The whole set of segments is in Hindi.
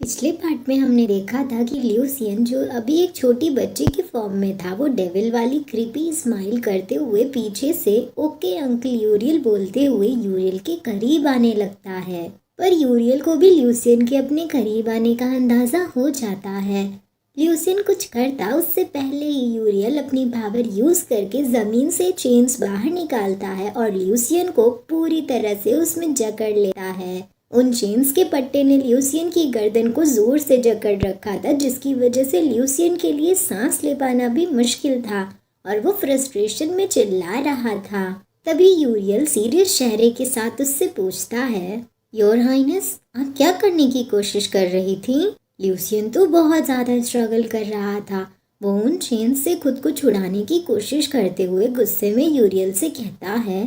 पिछले पार्ट में हमने देखा था कि ल्यूसियन जो अभी एक छोटी बच्ची के फॉर्म में था, वो डेविल वाली क्रीपी स्माइल करते हुए पीछे से ओके अंकल यूरियल बोलते हुए यूरियल के करीब आने लगता है। पर यूरियल को भी ल्यूसियन के अपने करीब आने का अंदाजा हो जाता है। ल्यूसियन कुछ करता उससे पहले ही यूरियल अपनी पावर यूज करके जमीन से चेन्स बाहर निकालता है और ल्यूसियन को पूरी तरह से उसमें जकड़ लेता है। उन चेन्स के पट्टे ने ल्यूसियन की गर्दन को जोर से जकड़ रखा था, जिसकी वजह से ल्यूसियन के लिए सांस ले पाना भी मुश्किल था और वो फ्रस्ट्रेशन में चिल्ला रहा था। तभी यूरियल सीरियस चेहरे के साथ उससे पूछता है, योर हाइनेस, आप क्या करने की कोशिश कर रही थी? ल्यूसियन तो बहुत ज़्यादा स्ट्रगल कर रहा था। वो उन चेन्स से खुद को छुड़ाने की कोशिश करते हुए गुस्से में यूरियल से कहता है,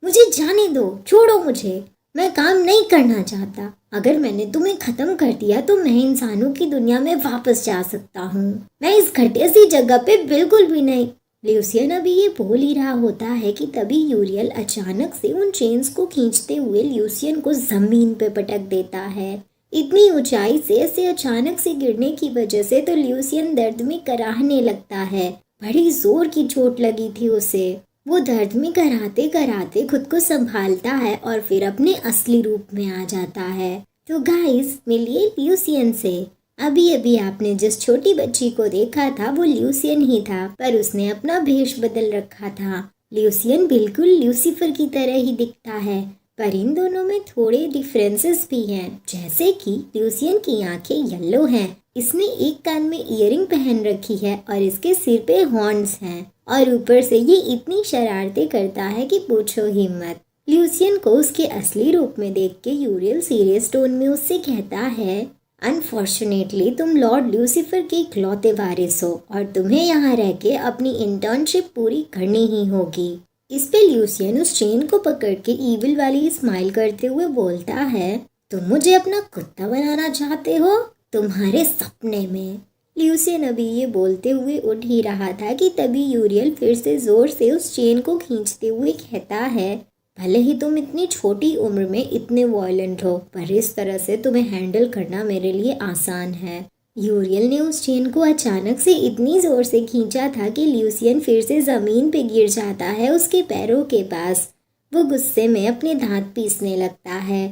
मुझे जाने दो, छोड़ो मुझे, मैं काम नहीं करना चाहता। अगर मैंने तुम्हें खत्म कर दिया तो मैं इंसानों की दुनिया में वापस जा सकता हूँ। मैं इस घटिया सी जगह पे बिल्कुल भी नहीं। ल्यूसियन अभी ये बोल ही रहा होता है कि तभी यूरियल अचानक से उन चेन्स को खींचते हुए ल्यूसियन को जमीन पे पटक देता है। इतनी ऊंचाई से ऐसे अचानक से गिरने की वजह से तो ल्यूसियन दर्द में कराहने लगता है। बड़ी जोर की चोट लगी थी उसे। वो दर्द में कराते कराते खुद को संभालता है और फिर अपने असली रूप में आ जाता है। तो गाइस, मिलिए ल्यूसियन से। अभी अभी आपने जिस छोटी बच्ची को देखा था वो ल्यूसियन ही था, पर उसने अपना भेष बदल रखा था। ल्यूसियन बिल्कुल ल्यूसीफर की तरह ही दिखता है, पर इन दोनों में थोड़े डिफरेंसेस भी हैं। जैसे कि ल्यूसियन की आंखें येलो हैं, इसने एक कान में ईयरिंग पहन रखी है और इसके सिर पे हॉर्न्स हैं, और ऊपर से ये इतनी शरारतें करता है कि पूछो ही मत। ल्यूसियन को उसके असली रूप में देख के यूरियल सीरियस टोन में उससे कहता है, अनफॉर्चुनेटली तुम लॉर्ड ल्यूसीफर के इकलौते वारिस हो और तुम्हें यहाँ रह के अपनी इंटर्नशिप पूरी करनी ही होगी। इस पे ल्यूसियन उस चेन को पकड़ के ईविल वाली स्माइल करते हुए बोलता है, तुम मुझे अपना कुत्ता बनाना चाहते हो? तुम्हारे सपने में। ल्यूसियन अभी ये बोलते हुए उठ ही रहा था कि तभी यूरियल फिर से जोर से उस चेन को खींचते हुए कहता है, भले ही तुम इतनी छोटी उम्र में इतने वॉयलेंट हो, पर इस तरह से तुम्हें हैंडल करना मेरे लिए आसान है। यूरियल ने उस चेन को अचानक से इतनी जोर से खींचा था कि ल्यूसियन फिर से जमीन पे गिर जाता है उसके पैरों के पास। वो गुस्से में अपने दांत पीसने लगता है।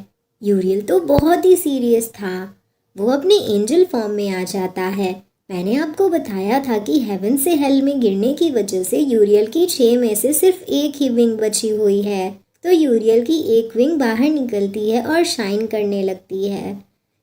यूरियल तो बहुत ही सीरियस था। वो अपने एंजल फॉर्म में आ जाता है। मैंने आपको बताया था कि हेवन से हेल में गिरने की वजह से यूरियल की 6 में से सिर्फ एक ही विंग बची हुई है। तो यूरियल की एक विंग बाहर निकलती है और शाइन करने लगती है।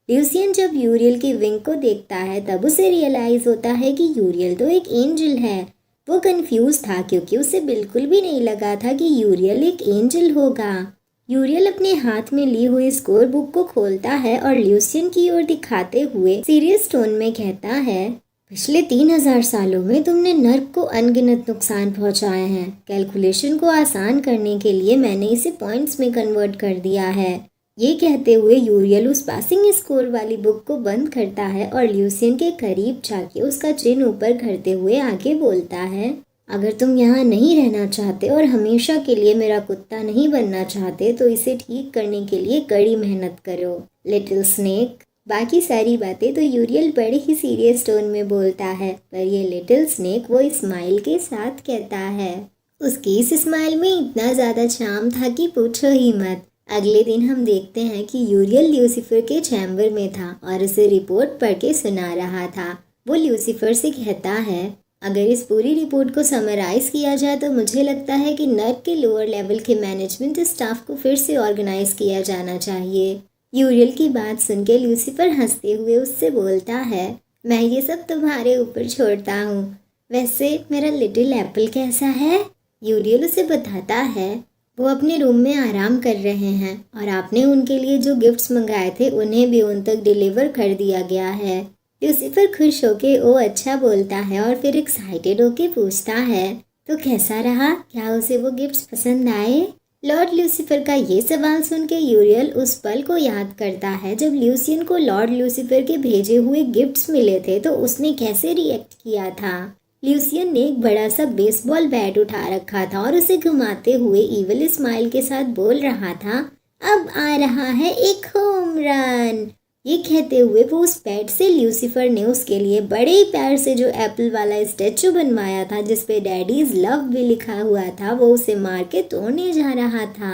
ल्यूसियन जब यूरियल की विंग को देखता है तब उसे रियलाइज होता है कि यूरियल तो एक एंजल है। वो कंफ्यूज था क्योंकि उसे बिल्कुल भी नहीं लगा था कि यूरियल एक एंजल होगा। यूरियल अपने हाथ में ली हुई स्कोर बुक को खोलता है और ल्यूसियन की ओर दिखाते हुए सीरियस टोन में कहता है, पिछले 3000 सालों में तुमने नर्क को अनगिनत नुकसान पहुंचाए हैं। कैलकुलेशन को आसान करने के लिए मैंने इसे पॉइंट्स में कन्वर्ट कर दिया है। ये कहते हुए यूरियल उस पासिंग स्कोर वाली बुक को बंद करता है और ल्यूसियन के करीब जाके उसका चिन ऊपर करते हुए आगे बोलता है, अगर तुम यहाँ नहीं रहना चाहते और हमेशा के लिए मेरा कुत्ता नहीं बनना चाहते तो इसे ठीक करने के लिए कड़ी मेहनत करो, लिटिल स्नेक। बाकी सारी बातें तो यूरियल बड़े ही सीरियस टोन में बोलता है, पर ये लिटिल स्नेक वो स्माइल के साथ कहता है। उसकी इस स्माइल में इतना ज़्यादा चार्म था कि पूछो ही मत। अगले दिन हम देखते हैं कि यूरियल ल्यूसीफर के चैम्बर में था और उसे रिपोर्ट पढ़ के सुना रहा था। वो ल्यूसीफर से कहता है, अगर इस पूरी रिपोर्ट को समराइज किया जाए तो मुझे लगता है कि नर्क के लोअर लेवल के मैनेजमेंट स्टाफ को फिर से ऑर्गेनाइज किया जाना चाहिए। यूरियल की बात सुन के ल्यूसीफर हंसते हुए उससे बोलता है, मैं ये सब तुम्हारे ऊपर छोड़ता हूँ। वैसे मेरा लिटिल एप्पल कैसा है? यूरियल उसे बताता है, वो अपने रूम में आराम कर रहे हैं और आपने उनके लिए जो गिफ्ट्स मंगाए थे उन्हें भी उन तक डिलीवर कर दिया गया है। ल्यूसीफर खुश होके ओ अच्छा बोलता है और फिर एक्साइटेड होके पूछता है, तो कैसा रहा? क्या उसे वो गिफ्ट्स पसंद आए? लॉर्ड ल्यूसीफर का ये सवाल सुन के यूरियल उस पल को याद करता है जब ल्यूसियन को लॉर्ड ल्यूसीफर के भेजे हुए गिफ्ट्स मिले थे तो उसने कैसे रिएक्ट किया था। ल्यूसियन ने एक बड़ा सा बेसबॉल बैट उठा रखा था और उसे घुमाते हुए ईविल स्माइल के साथ बोल रहा था, अब आ रहा है एक होम रन। ये कहते हुए वो उस पेट से ल्यूसीफर ने उसके लिए बड़े ही प्यार से जो एप्पल वाला स्टैचू बनवाया था जिसपे डैडीज लव भी लिखा हुआ था, वो उसे मार के तोड़ने जा रहा था।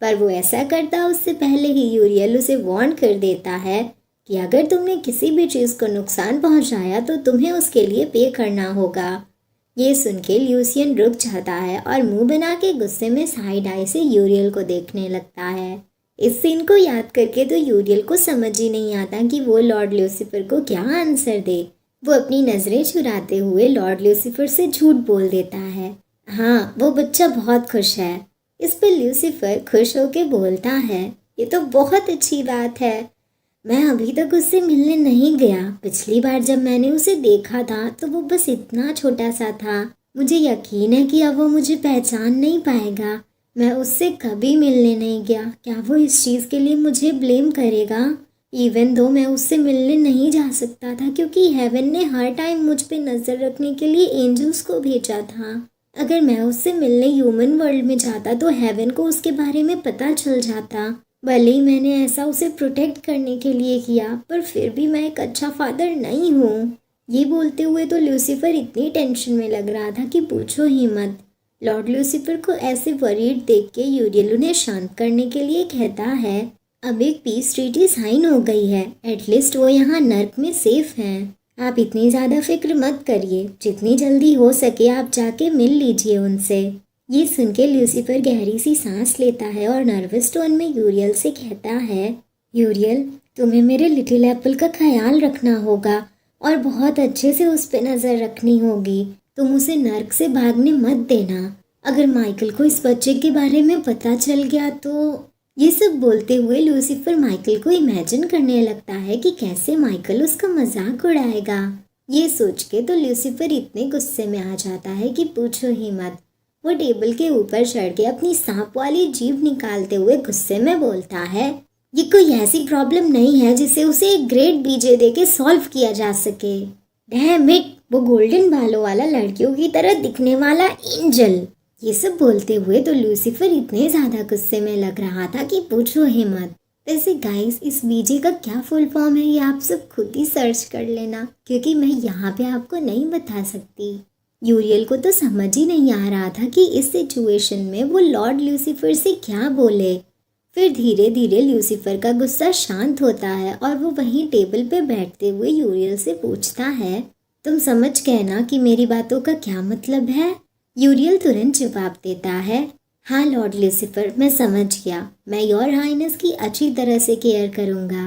पर वो ऐसा करता उससे पहले ही यूरियल उसे वार्न कर देता है कि अगर तुमने किसी भी चीज़ को नुकसान पहुंचाया तो तुम्हें उसके लिए पे करना होगा। ये सुन के ल्यूसियन रुक जाता है और मुंह बना के गुस्से में साइड आई से यूरियल को देखने लगता है। इस सीन को याद करके तो यूरियल को समझ ही नहीं आता कि वो लॉर्ड ल्यूसीफर को क्या आंसर दे। वो अपनी नज़रें चुराते हुए लॉर्ड ल्यूसीफर से झूठ बोल देता है। हाँ, वो बच्चा बहुत खुश है। इस पर ल्यूसीफर खुश होके बोलता है, ये तो बहुत अच्छी बात है। मैं अभी तक उससे मिलने नहीं गया। पिछली बार जब मैंने उसे देखा था तो वो बस इतना छोटा सा था। मुझे यकीन है कि अब वो मुझे पहचान नहीं पाएगा। मैं उससे कभी मिलने नहीं गया। क्या वो इस चीज़ के लिए मुझे ब्लेम करेगा? इवन दो मैं उससे मिलने नहीं जा सकता था क्योंकि हेवन ने हर टाइम मुझ पे नज़र रखने के लिए एंजल्स को भेजा था। अगर मैं उससे मिलने ह्यूमन वर्ल्ड में जाता तो हेवन को उसके बारे में पता चल जाता। भले ही मैंने ऐसा उसे प्रोटेक्ट करने के लिए किया, पर फिर भी मैं एक अच्छा फादर नहीं हूँ। ये बोलते हुए तो ल्यूसीफर इतनी टेंशन में लग रहा था कि पूछो ही मत। लॉर्ड ल्यूसीफर को ऐसे वरीड देख के यूरियल उन्हें शांत करने के लिए कहता है, अब एक पीस ट्रीटी साइन हो गई है। एटलीस्ट वो यहाँ नर्क में सेफ हैं। आप इतनी ज़्यादा फिक्र मत करिए। जितनी जल्दी हो सके आप जाके मिल लीजिए उनसे। ये सुन के ल्यूसीफर गहरी सी सांस लेता है और नर्वस टोन में यूरियल से कहता है, यूरियल, तुम्हें मेरे लिटिल एप्पल का ख्याल रखना होगा और बहुत अच्छे से उस पर नज़र रखनी होगी। तुम उसे नर्क से भागने मत देना। अगर माइकल को इस बच्चे के बारे में पता चल गया तो। ये सब बोलते हुए लूसीफर माइकल को इमेजिन करने लगता है कि कैसे माइकल उसका मजाक उड़ाएगा। ये सोच के तो लूसीफर इतने गुस्से में आ जाता है कि पूछो ही मत। वो टेबल के ऊपर चढ़ के अपनी सांप वाली जीभ निकालते हुए गुस्से में बोलता है, ये कोई ऐसी प्रॉब्लम नहीं है जिसे उसे एक ग्रेट बीजे दे के सॉल्व किया जा सके। डैम इट, वो गोल्डन बालों वाला लड़कियों की तरह दिखने वाला एंजल। ये सब बोलते हुए तो लूसीफर इतने ज़्यादा गुस्से में लग रहा था कि पूछो ही मत। वैसे गाइस, इस बीजे का क्या फुल फॉर्म है ये आप सब खुद ही सर्च कर लेना, क्योंकि मैं यहाँ पे आपको नहीं बता सकती। यूरियल को तो समझ ही नहीं आ रहा था कि इस सिचुएशन में वो लॉर्ड लूसीफर से क्या बोले। फिर धीरे धीरे लूसीफर का गुस्सा शांत होता है और वो वहीं टेबल पे बैठते हुए यूरियल से पूछता है, तुम समझ गए ना कि मेरी बातों का क्या मतलब है? यूरियल तुरंत जवाब देता है, हाँ लॉर्ड लूसीफर, मैं समझ गया। मैं योर हाइनेस की अच्छी तरह से केयर करूँगा।